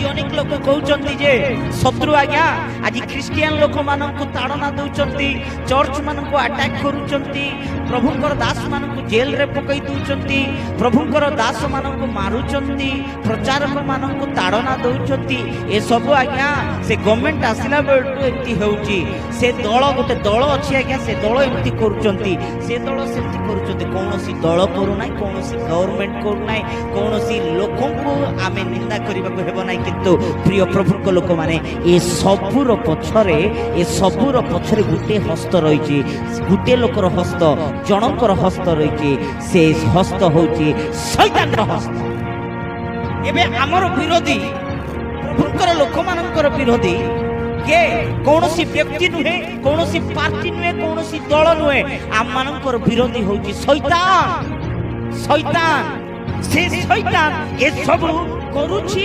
आज अनेक लोक कहते जे शत्रु आज्ञा आज ख्रिस्टियान लोक मानक ताड़ना दौरान चर्च मानक अटैक करुँच प्रभुंकर दास मानक जेल रे पकई दौरान प्रभुंकर दास मानक मारुंच प्रचारक मानक ताड़ना दौरान ए सब आज्ञा से गवर्नमेंट आसला बेलू एमती होउची से दल गोटे दल अच्छी आज्ञा से दल एमती करुँच से दल सेमती करुँच कौन दल करूना कौन गवर्नमेंट करूना कौन लोक आम निंदा करने को हेब ना किंतु प्रिय प्रभु लोक मैंने ए सबूर पछरे ए सबूर पछरे गोटे हस्त रही गोटे लोकर हस्त जनकर हस्त रही से हस्त होची शैतान हस्त एबे हमर विरोधी प्रभुकर लोक मानकर विरोधी के कौन व्यक्ति नुहे कौन पार्टी नुहे कौन दल नुहे आम मानकर विरोधी होची शैतान शैतान से शैतान ए सब करूची।